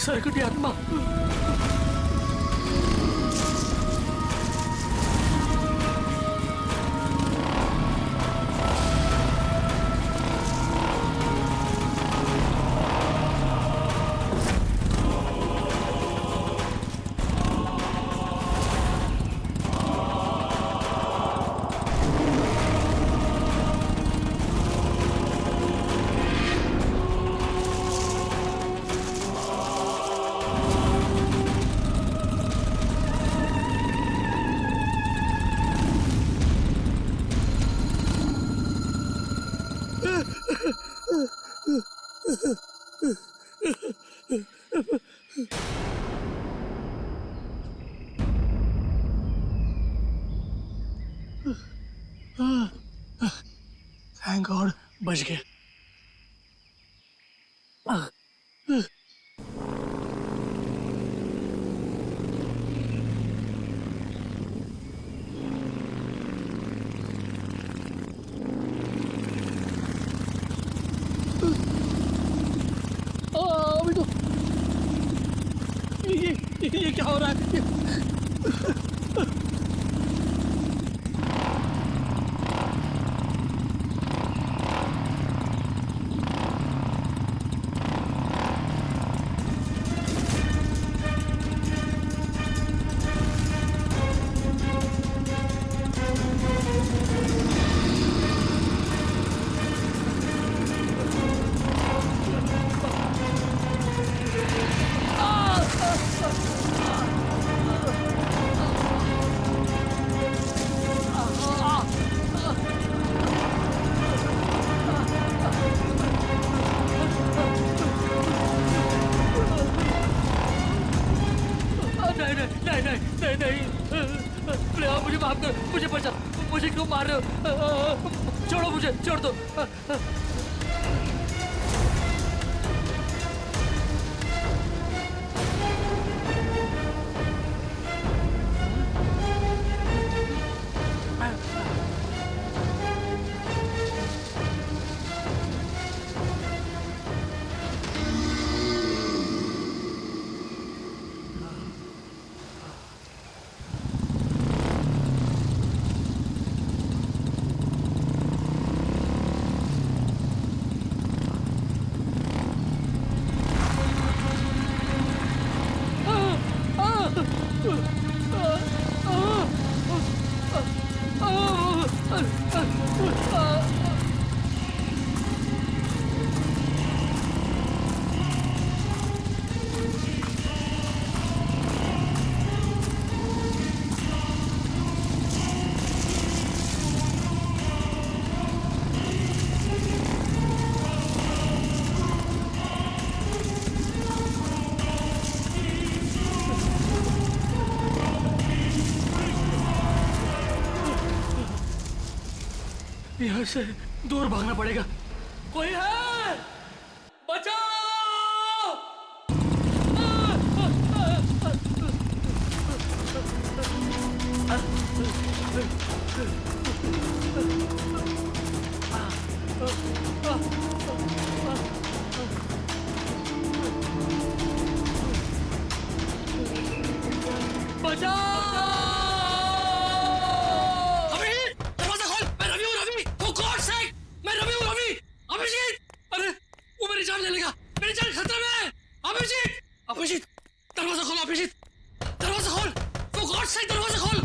सरकटी आत्मा। Thank God बच गए। अभी तो ये क्या हो रहा है? प्लीज मुझे माफ कर, मुझे बचा, मुझे क्यों मार रहे हो? छोड़ो मुझे, छोड़ दो। यहाँ से दूर भागना पड़ेगा। कोई है? बचाओ! बचाओ! अभिजीत, दरवाजा खोलो अभिजीत, दरवाजा खोल, for God's sake दरवाजा खोल।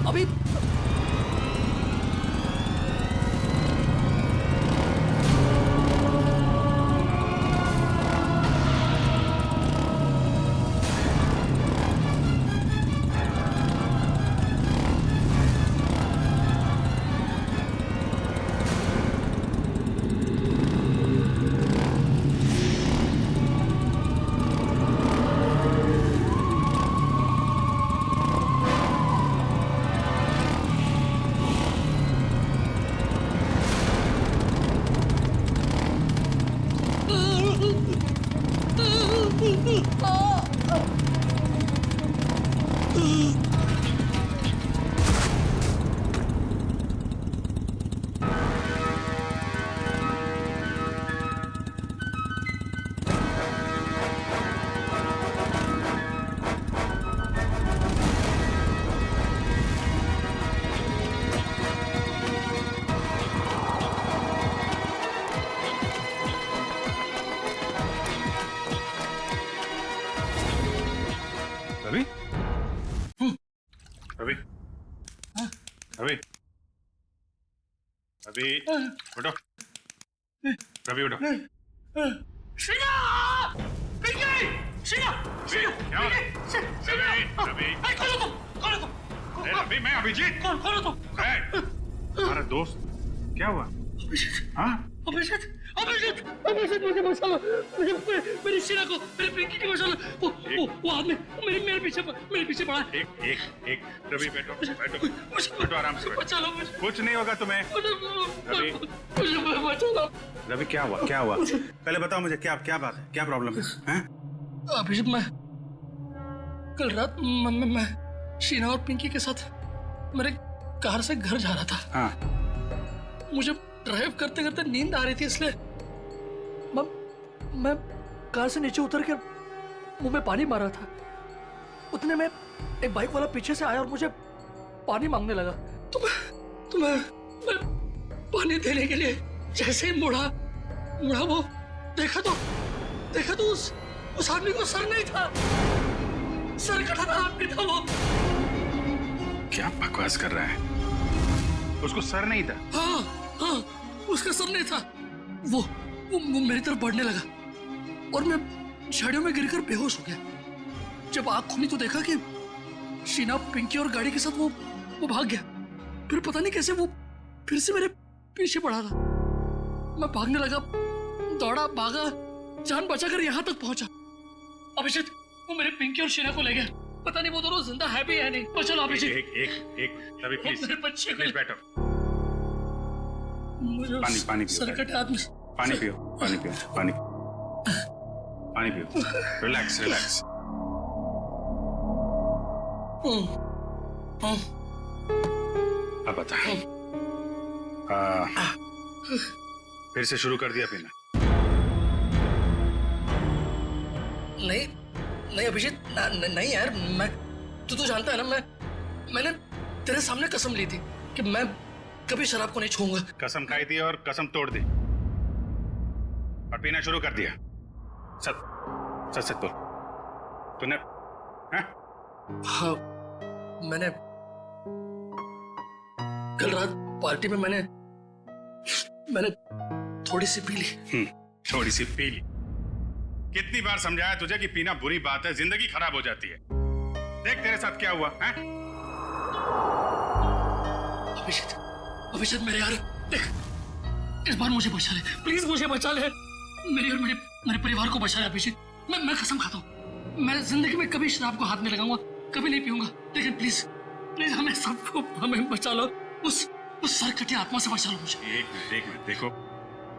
अभी रवि रवि रवि रवि उठो रवि उठो शीना! पिंकी! शीना! शीना! क्या हो रहा है? रवि रवि खोलो तुम! रवि मैं अभिजीत खोलो तुम! हमारा दोस्त क्या हुआ? हाँ अभिजीत! मुझे बचा लो! मेरी शीना को, मेरी पिंकी को बचा लो! वो आदमी मेरे पीछे पड़ा है! एक रवि बैठो बैठो आराम से बैठो। बचा लो मुझे! कुछ नहीं होगा तुम्हें। रवि मुझे बचा लो! रवि क्या हुआ? पहले बताओ मुझे क्या बात है, क्या प्रॉब्लम है? अभिजीत, मैं कल रात मैं शीना और पिंकी के साथ मेरे कार से घर जा रहा था। हाँ मुझे ड्राइव करते करते नींद आ रही थी, इसलिए मैं कार से नीचे उतर कर मुंह में पानी मार रहा था। उतने में एक बाइक वाला पीछे से आया और मुझे पानी मांगने लगा। तो मैं पानी देने के लिए जैसे ही मुड़ा वो देखा तो उस आदमी को सर नहीं था, सर कटा आदमी था वो। क्या बकवास कर रहा है? उसको सर नहीं था? हाँ, उसका सर नहीं था। वो मेरी तरफ बढ़ने लगा और मैं झाड़ियों में गिरकर बेहोश हो गया। जब आँख खुली तो देखा कि शीना, पिंकी और गाड़ी के साथ वो भाग गया। फिर पता नहीं कैसे वो फिर से मेरे पीछे पड़ा था। मैं भागने लगा, दौड़ा, भागा, जान बचाकर यहाँ तक पहुंचा। अभिजीत, वो मेरे पिंकी और शीना को ले गया। पता नहीं वो दोनों जिंदा है भी है नहीं। तो चलो अभिजीत। एक रवि प्लीज मेरे बच्चे प्लीज बैठो। पानी पियो। सर कटे आदमी। पानी पियो। रिलैक्स। अब बता, फिर से शुरू कर दिया पीना? नहीं अभिजीत, नहीं यार। मैं तू तो जानता है ना, मैंने तेरे सामने कसम ली थी कि मैं कभी शराब को नहीं छूऊंगा। कसम खाई थी और कसम तोड़ दी और पीना शुरू कर दिया। सच बोल, तूने? हाँ, मैंने कल रात पार्टी में मैंने थोड़ी सी पी ली। थोड़ी सी पी ली? कितनी बार समझाया तुझे कि पीना बुरी बात है, जिंदगी खराब हो जाती है। देख तेरे साथ क्या हुआ है? अभिजीत मेरे यार, देख, इस बार मुझे बचा ले, प्लीज मुझे बचा ले। मेरी और मेरे परिवार को बचा ले अभिजीत। मैं कसम खाता हूँ, मैं जिंदगी में कभी शराब को हाथ नहीं लगाऊंगा, कभी नहीं पीऊंगा। लेकिन प्लीज हमें बचा लो। उस सरकटी आत्मा से बचा लो मुझे। एक मिनट देखो,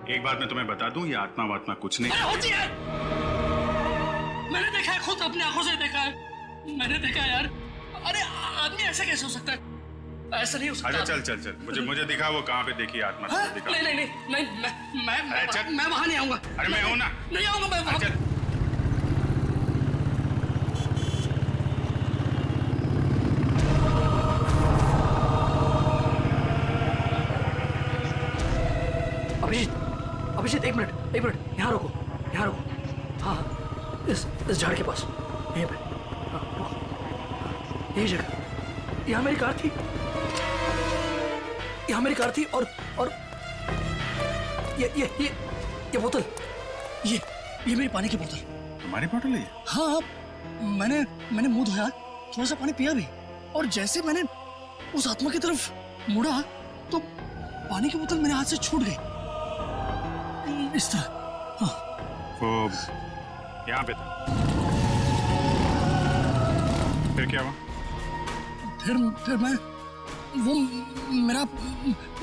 एक बात मैं तुम्हें बता दूं, ये आत्मा वात्मा कुछ नहीं होती है। मैंने देखा है, खुद अपनी आंखों से देखा है। मैंने देखा है यार। अरे आदमी ऐसा कैसे हो सकता है? ऐसा नहीं हो सकता। अच्छा चल, मुझे दिखा वो कहाँ पे देखी आत्मा। दिखा। नहीं, मैं वहां नहीं आऊंगा। अरे मैं हूं ना। नहीं आऊंगा मैं वहां। चल। अभिजीत एक मिनट, यहाँ रुको। हाँ, इस झाड़ के पास, यहीं पे। हाँ, रुको। यही जगह, यहाँ मेरी कार थी और ये बोतल, ये मेरी पानी की बोतल। तुम्हारी बोतल है? हाँ, मैंने मुंह धोया, थोड़ा सा पानी पिया भी, और जैसे मैंने उस आत्मा की तरफ मुड़ा तो पानी की बोतल मेरे हाथ से छूट गई, इस तरह। हाँ। वो यहाँ पे था। फिर क्या हुआ? फिर वो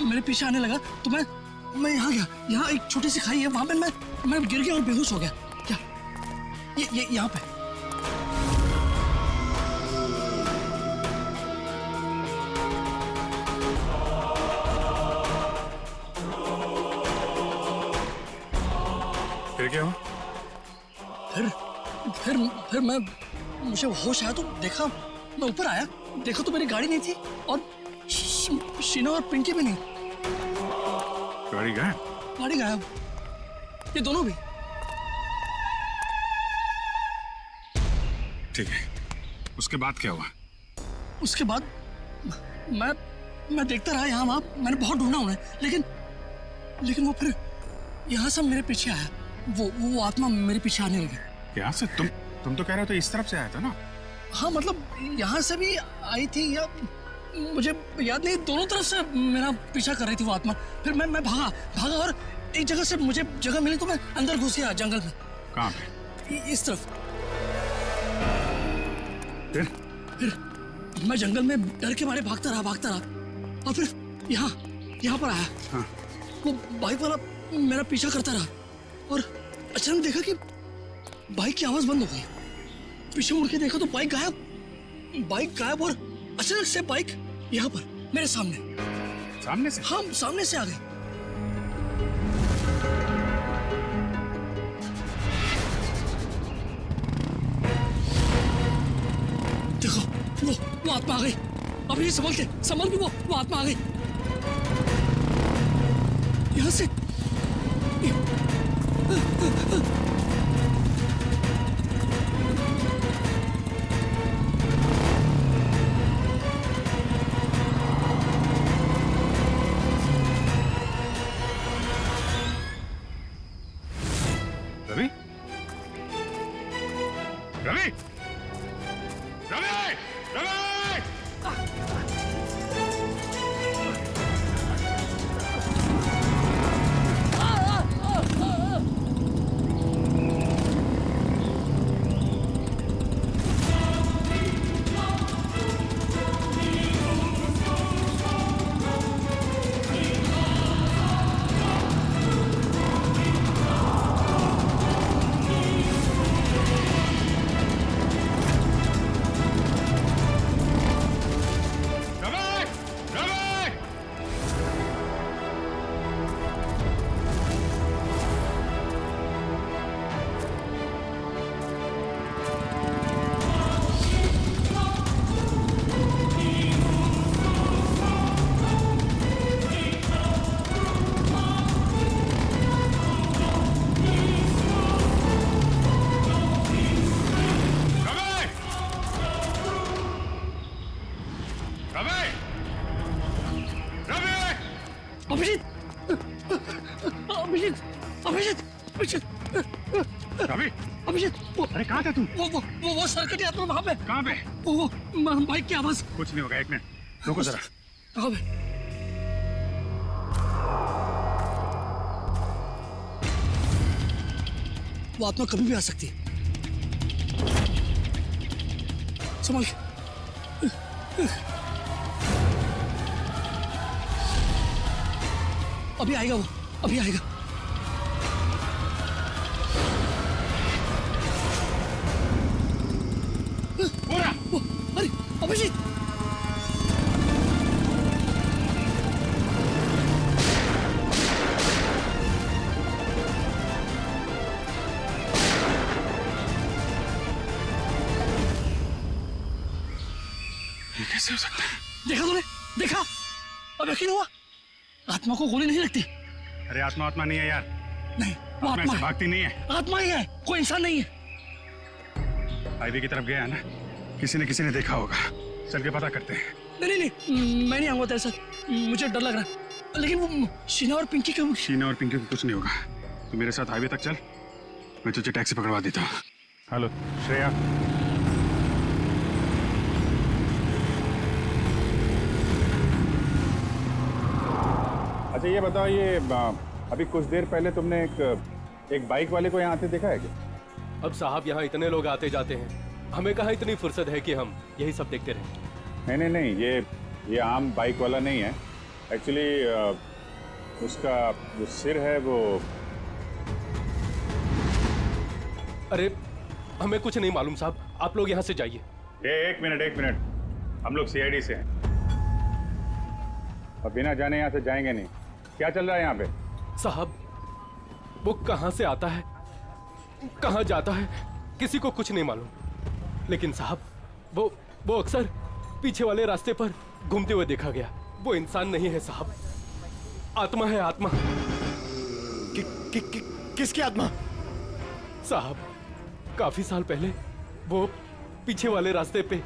मेरे पीछे आने लगा तो मैं यहाँ गया। यहाँ एक छोटी सी खाई है, वहां पे मैं गिर गया और बेहोश हो गया। क्या ये यहाँ पे? फिर क्या हुआ? फिर मुझे होश आया तो देखा, मैं ऊपर आया, देखा तो मेरी गाड़ी नहीं थी और शीना और पिंकी भी नहीं। गाड़ी गायब, ये दोनों भी। ठीक है, उसके बाद क्या हुआ? उसके बाद मैं देखता रहा यहाँ वहाँ, मैंने बहुत ढूंढा उन्हें, लेकिन वो फिर यहाँ से मेरे पीछे आया। वो आत्मा मेरे पीछे आने लगी। यहाँ से? तुम तो कह रहे हो तो इस तरफ से आया था ना? हाँ मतलब यहाँ से भी आई थी या मुझे याद नहीं, दोनों तरफ से मेरा पीछा कर रही थी वो आत्मा। फिर मैं भागा और एक जगह से मुझे जगह मिली तो मैं अंदर घुस गया जंगल में। कहाँ पे? इस तरफ। फिर मैं जंगल में डर के मारे भागता रहा और फिर यहाँ पर आया। हाँ। वो बाइक वाला मेरा पीछा करता रहा और अचानक देखा कि बाइक की आवाज बंद हो गई। पीछे मुड़ के देखा तो बाइक गायब और अचानक से बाइक यहाँ पर मेरे सामने से? हाँ, सामने से आ गई। देखो वो आत्मा आ गई। अभी संभल के वो आत्मा आ गई यहाँ से। रवि? रवि? रवि? रवि? अभिषेक, अरे कहाँ था तू? वो सर्कट यात्रा वहाँ पे। कहाँ पे? वो बाइक की आवाज। कुछ नहीं होगा, एक मिनट रुको जरा। कहाँ पे? वो आत्मा कभी भी आ सकती है, संभल के। अभी आएगा वो, अभी आएगा। अरे अभिजीत, ये कैसे हो सकता है? देखा तूने? देखा? अब यकीन हुआ? आत्मा को गोली नहीं लगती। अरे आत्मा नहीं है यार। नहीं, वो आत्मा है। भागती नहीं है। आत्मा ही है, कोई इंसान नहीं है। हाईवे की तरफ गया है ना, किसी ने देखा होगा। चल के पता करते हैं। नहीं, मैं नहीं आऊंगा तेरे साथ, मुझे डर लग रहा है। लेकिन वो शीना और पिंकी को कुछ नहीं होगा। तू मेरे साथ हाईवे तक चल, मैं तुझे टैक्सी पकड़वा देता हूँ। हेलो श्रेया। अच्छा ये बताओ, ये अभी कुछ देर पहले तुमने एक बाइक वाले को यहाँ आते देखा है क्या? अब साहब यहाँ इतने लोग आते जाते हैं, हमें कहाँ इतनी फुर्सत है कि हम यही सब देखते रहें। नहीं, ये आम बाइक वाला नहीं है। एक्चुअली उसका जो सिर है वो। अरे हमें कुछ नहीं मालूम साहब, आप लोग यहाँ से जाइए। एक मिनट, हम लोग सीआईडी से हैं और बिना जाने यहाँ से जाएंगे नहीं। क्या चल रहा है यहाँ पे? साहब वो कहाँ से आता है, कहाँ जाता है, किसी को कुछ नहीं मालूम। लेकिन साहब वो अक्सर पीछे वाले रास्ते पर घूमते हुए देखा गया। वो इंसान नहीं है साहब, आत्मा है, आत्मा। किसकी आत्मा? साहब काफी साल पहले वो पीछे वाले रास्ते पे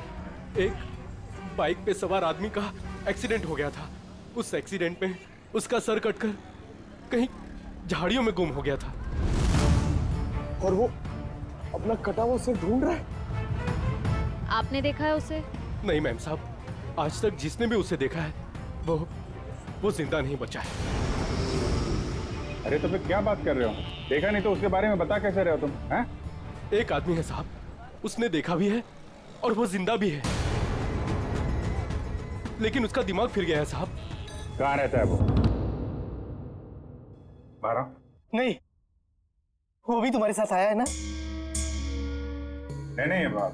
एक बाइक पे सवार आदमी का एक्सीडेंट हो गया था। उस एक्सीडेंट में उसका सर कटकर कहीं झाड़ियों में गुम हो गया था। और वो अपना कटा हुआ सिर ढूंढ रहा है। आपने देखा है उसे? नहीं मैम साहब, आज तक जिसने भी उसे देखा है वो जिंदा नहीं बचा है। अरे तो फिर क्या बात कर रहे हो? देखा नहीं तो उसके बारे में बता कैसे रहे हो तुम? हैं? एक आदमी है साहब, उसने देखा भी है और वो जिंदा भी है, लेकिन उसका दिमाग फिर गया है साहब। कहाँ रहता है वो? 12? नहीं, वो भी तुम्हारे साथ आया है ना? नहीं बाप,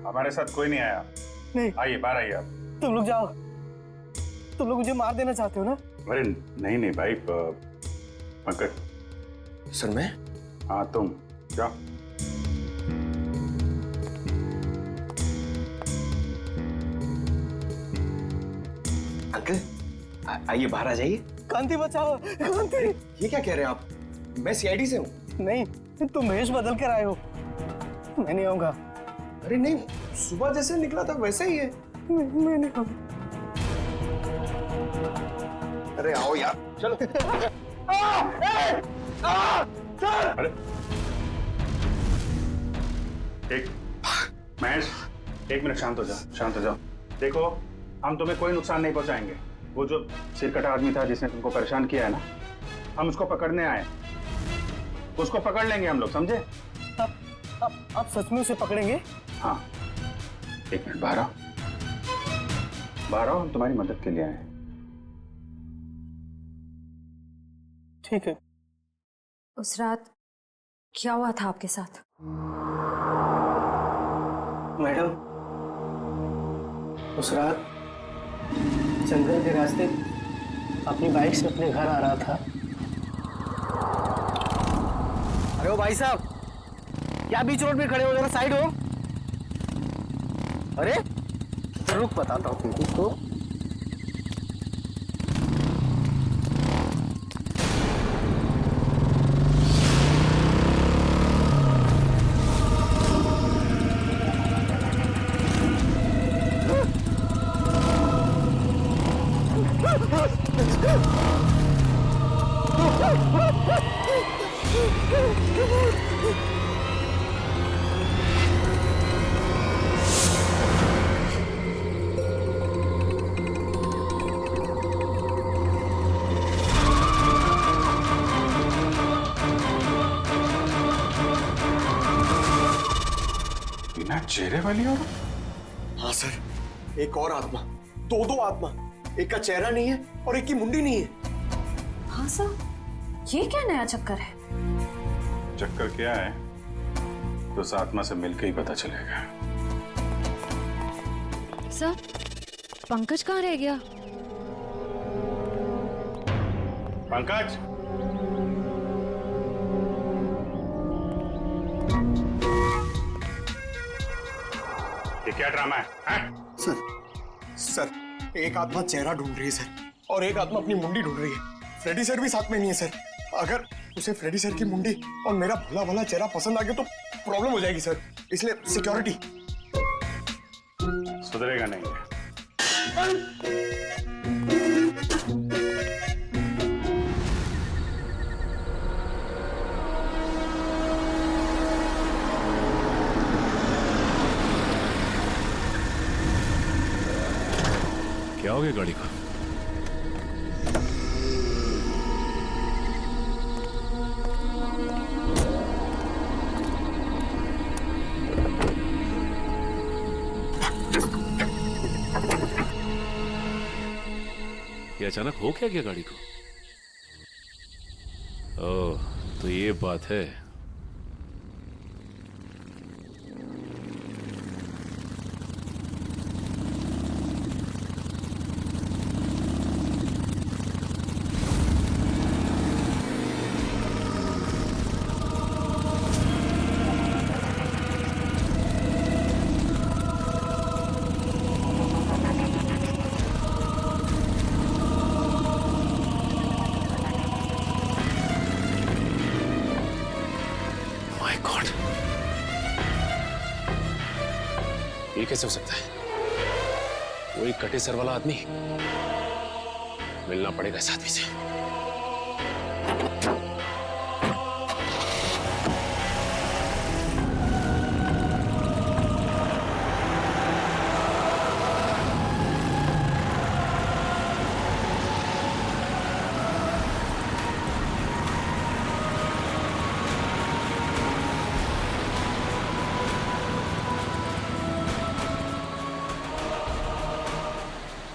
हमारे साथ कोई नहीं आया। नहीं, आइए बाहर आइए आप। तुम लोग जाओ। तुम लोग मुझे मार देना चाहते हो ना? अरे नहीं भाई, पंकज। सर मैं? हाँ तुम जाओ। अंकल आइए बाहर आ जाइए। कांति बचाओ, कांति। ये क्या कह रहे हैं आप? मैं सीआईडी से हूँ। नहीं, तुम भेष बदल कर आए हो। मैं नहीं आऊंगा। अरे नहीं, सुबह जैसे निकला था वैसे ही है। मैं नहीं आऊंगा। अरे आओ यार, चलो। अरे एक महेश, 1 मिनट शांत हो जाओ। देखो, हम तुम्हें कोई नुकसान नहीं पहुंचाएंगे। वो जो सिरकटा आदमी था जिसने तुमको परेशान किया है ना, हम उसको पकड़ने आए। उसको पकड़ लेंगे हम लोग, समझे? आप सच में उसे पकड़ेंगे? हाँ, 1 मिनट बाहर आओ, हम तुम्हारी मदद के लिए आए हैं। ठीक है। उस रात क्या हुआ था आपके साथ? मैडम, उस रात जंगल के रास्ते अपनी बाइक से अपने घर आ रहा था। अरे ओ भाई साहब, क्या बीच रोड पे खड़े हो? जरा साइड हो। अरे रुक, बताता हूँ तुमको। बिना चेहरे वाली हो? हाँ सर, एक और आत्मा, दो आत्मा। एक का चेहरा नहीं है और एक की मुंडी नहीं है। हाँ सर, ये क्या नया चक्कर है? चक्कर क्या है तो उस आत्मा से मिलकर ही पता चलेगा। सर, पंकज कहाँ रह गया? पंकज, ये क्या ड्रामा है? सर एक आत्मा चेहरा ढूंढ रही है सर, और एक आत्मा अपनी मुंडी ढूंढ रही है। फ्रेडी सर भी साथ में नहीं है सर। अगर उसे फ्रेडी सर की मुंडी और मेरा भला भला चेहरा पसंद आ गया तो प्रॉब्लम हो जाएगी सर, इसलिए सिक्योरिटी। सुधरेगा नहीं। क्या हो गया गाड़ी को? ये अचानक हो क्या गया गाड़ी को? ओह, तो ये बात है। कैसे हो सकता है? वो एक कटे सर वाला आदमी। मिलना पड़ेगा इस आदमी से।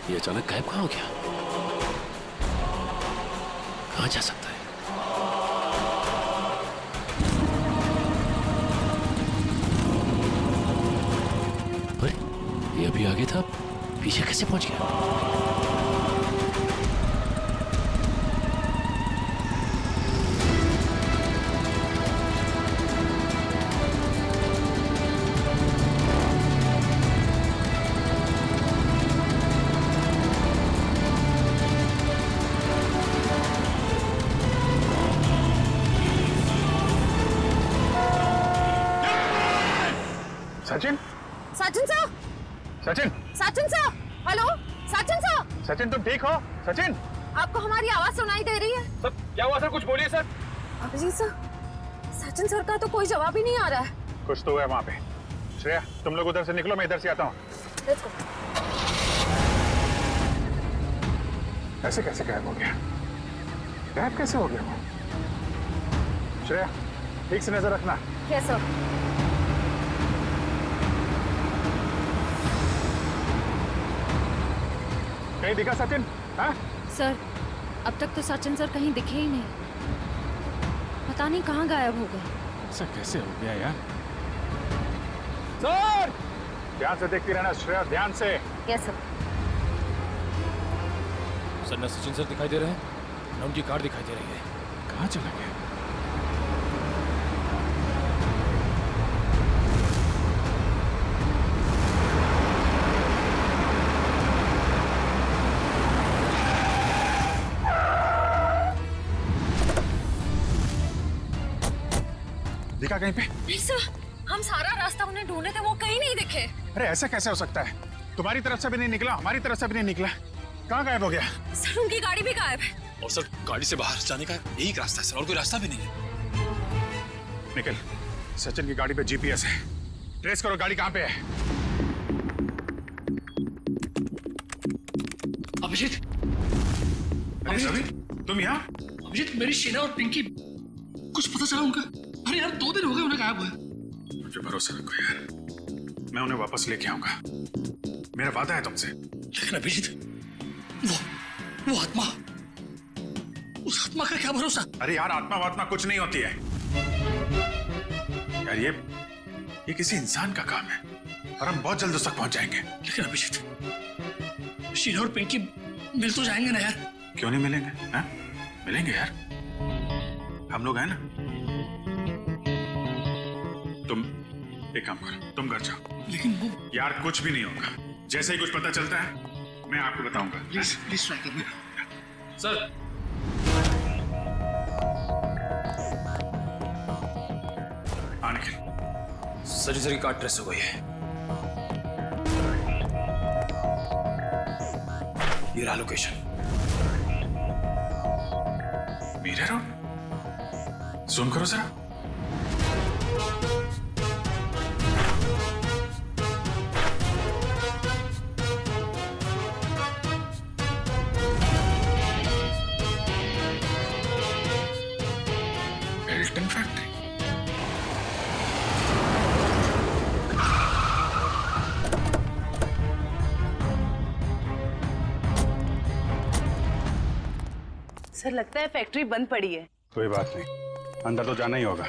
ये अचानक गायब कहाँ हो गया? कहाँ जा सकता है? अरे ये अभी आगे था, पीछे कैसे पहुंच गया? Sachin, Sachin sir, Sachin, Sachin sir, hello, Sachin sir, Sachin तुम ठीक हो? सचिन, आपको हमारी आवाज सुनाई दे रही है? सर क्या हुआ सर? कुछ बोलिए sir. Abhijeet sir, Sachin sir का तो कोई जवाब ही नहीं आ रहा है। कुछ तो है वहां पे। श्रेया, तुम लोग उधर से निकलो, मैं इधर से आता हूँ। Let's go. ऐसे कैसे गायब हो गया? गायब कैसे हो गया वो? श्रेया, ठीक से नजर रखना। Yes, sir. कहीं दिखा सचिन? हाँ? सर, अब तक तो सचिन सर कहीं दिखे ही नहीं। पता नहीं कहाँ गायब हो गए। ऐसा कैसे हो गया यार? सर! ध्यान से देखती रहना श्रेया, ध्यान से। Yes, sir. सर न सचिन सर दिखाई दे रहे हैं, न उनकी कार दिखाई दे रही है। कहाँ चला गया? दिखा कहीं पे? नहीं सर, हम सारा रास्ता उन्हें ढूंढे थे, वो कहीं नहीं दिखे। अरे ऐसे कैसे हो सकता है? तुम्हारी तरफ से भी नहीं निकला, हमारी तरफ से भी नहीं निकला। कहाँ गायब हो गया? सर, उनकी गाड़ी भी गायब है। और सर गाड़ी से बाहर जाने का यही रास्ता है सर, और कोई रास्ता भी नहीं है। निकल, सचिन की गाड़ी पे जीपीएस है, ट्रेस करो गाड़ी कहाँ पे है। अभिजीत, अरे रवि, तुम यहाँ? अभिजीत, मेरी शीना और पिंकी, कुछ पता चला उनका? अरे यार 2 दिन हो गए उन्हें गायब हुए। मुझे भरोसा रखो यार, मैं उन्हें वापस लेके आऊंगा, मेरा वादा है तुमसे। लेकिन अभिजीत, वो आत्मा, उस आत्मा का क्या भरोसा? अरे यार, आत्मा वात्मा कुछ नहीं होती है यार, ये किसी इंसान का काम है और हम बहुत जल्द उस तक पहुंच जाएंगे। लेकिन अभिजीत, शीना और पिंकी मिल तो जाएंगे ना यार? क्यों नहीं मिलेंगे? हाँ? मिलेंगे यार, हम लोग हैं ना। तुम एक काम करो, तुम घर जाओ। लेकिन वो, यार कुछ भी नहीं होगा, जैसे ही कुछ पता चलता है मैं आपको बताऊंगा। प्लीज प्लीज ट्राई करना सर हाँ निखिल, सचिन सर की कार ट्रेस हो गई है। ये रहा लोकेशन। मेरे रोड, सुन करो जरा। Belton factory. सर लगता है फैक्ट्री बंद पड़ी है। कोई बात नहीं, अंदर तो जाना ही होगा।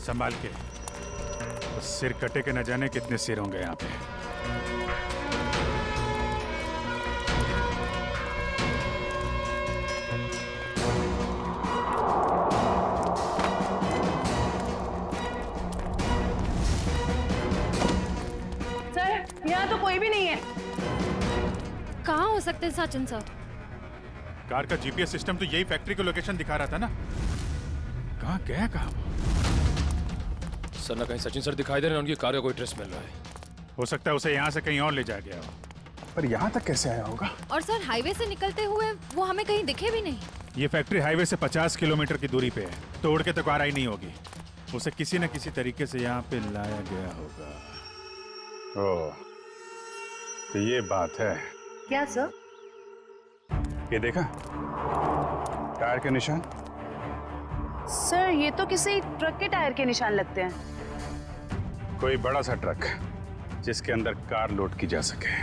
संभाल के, तो सिर कटे के न जाने कितने सिर होंगे यहाँ पे। यहाँ तो कोई भी नहीं है। कहाँ हो सकते हैं सचिन सर? कार का जीपीएस सिस्टम तो यही फैक्ट्री की लोकेशन दिखा रहा था ना। कहाँ गया कहाँ? सर ना कहीं सचिन सर दिखाई दे रहे हैं, उनकी कार का कोई ट्रेस मिल रहा है। हो सकता है उसे यहाँ से कहीं और ले जाया गया हो। पर यहाँ तक कैसे आया होगा? और सर हाईवे से निकलते हुए वो हमें कहीं दिखे भी नहीं। ये फैक्ट्री हाईवे से 50 किलोमीटर की दूरी पे है, तोड़ के तो कार आई नहीं होगी। उसे किसी न किसी तरीके से यहाँ पे लाया गया होगा। ओह, तो ये बात है। क्या सर? ये देखा टायर के निशान? सर ये तो किसी ट्रक के टायर के निशान लगते हैं। कोई बड़ा सा ट्रक जिसके अंदर कार लोड की जा सके।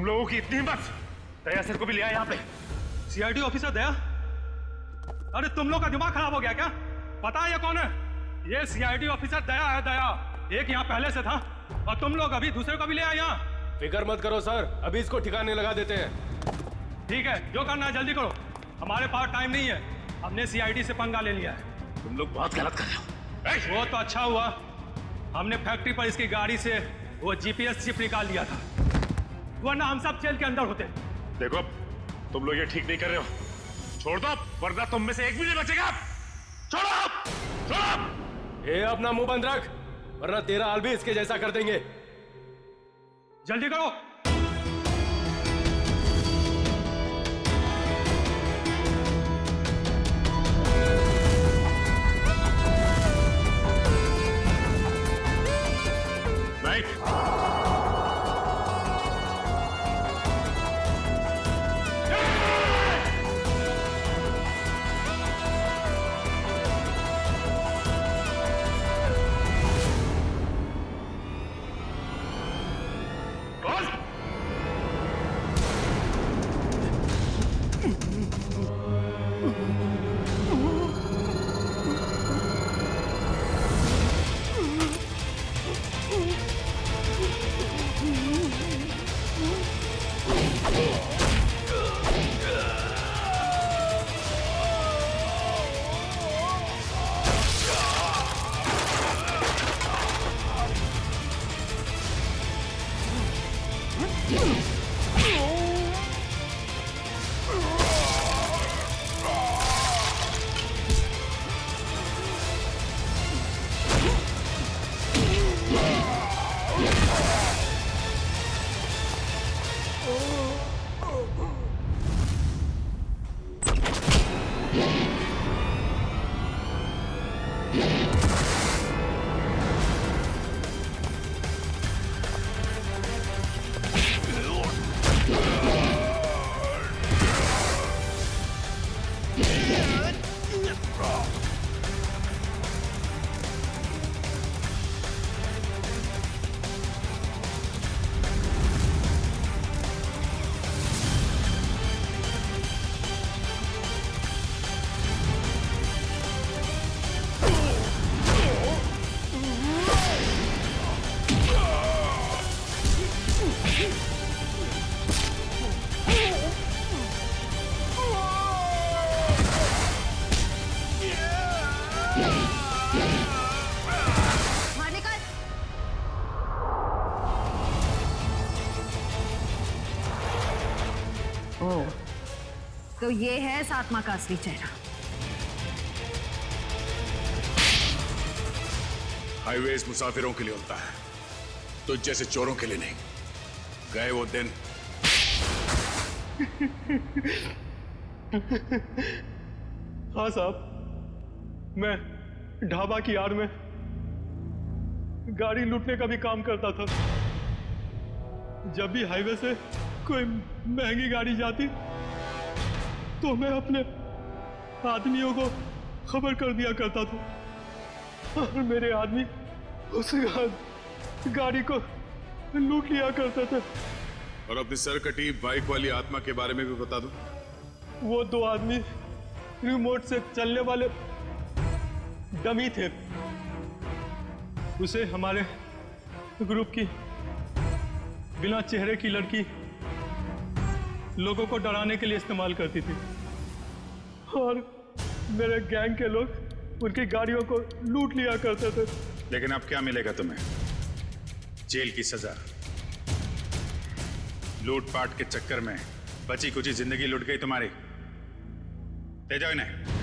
लोगों की इतनी हिम्मत? दया सर को भी ले आया यहाँ पे। सीआईडी ऑफिसर दया? अरे तुम लोग का दिमाग खराब हो गया क्या? पता है ये कौन है? ये सीआईडी ऑफिसर दया है, दया। एक यहाँ पहले से था और तुम लोग अभी दूसरे को भी ले आए यहाँ। फिक्र मत करो सर, अभी इसको ठिकाने लगा देते हैं। ठीक है, जो करना है जल्दी करो, हमारे पास टाइम नहीं है। हमने सीआईडी से पंगा ले लिया है। तुम लोग बहुत गलत कर रहे हो। वो तो अच्छा हुआ हमने फैक्ट्री पर इसकी गाड़ी से वो जीपीएस चिप निकाल लिया था, वरना हम सब जेल के अंदर होते। देखो तुम लोग ये ठीक नहीं कर रहे हो, छोड़ दो वरना तुम में से एक भी नहीं बचेगा। छोड़ो, छोड़ो। ये अपना मुंह बंद रख, वरना तेरा हाल भी इसके जैसा कर देंगे। जल्दी करो। तो ये है इस आत्मा का असली चेहरा। हाईवेज मुसाफिरों के लिए होता है, तो जैसे चोरों के लिए नहीं। गए वो दिन। हाँ साहब, मैं ढाबा की आड़ में गाड़ी लूटने का भी काम करता था। जब भी हाईवे से कोई महंगी गाड़ी जाती तो मैं अपने आदमियों को खबर कर दिया करता था और मेरे आदमी उस गाड़ी को लूट लिया करते थे। और अपनी सरकटी बाइक वाली आत्मा के बारे में भी बता दो। वो दो आदमी रिमोट से चलने वाले डमी थे। उसे हमारे ग्रुप की बिना चेहरे की लड़की लोगों को डराने के लिए इस्तेमाल करती थी और मेरे गैंग के लोग उनकी गाड़ियों को लूट लिया करते थे। लेकिन अब क्या मिलेगा तुम्हें? जेल की सजा। लूटपाट के चक्कर में बची कुची जिंदगी लुट गई तुम्हारी। ले जाओ इन्हें।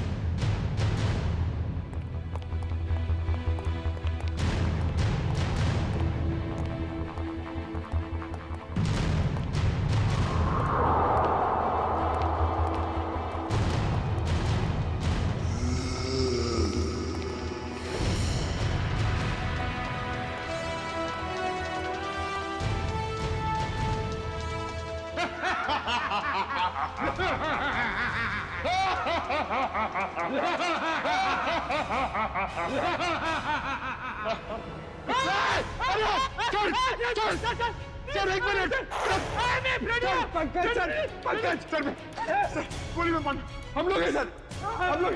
सर एक मिनट पंकज सर गोली में बंद हम लोग हैं सर हम लोग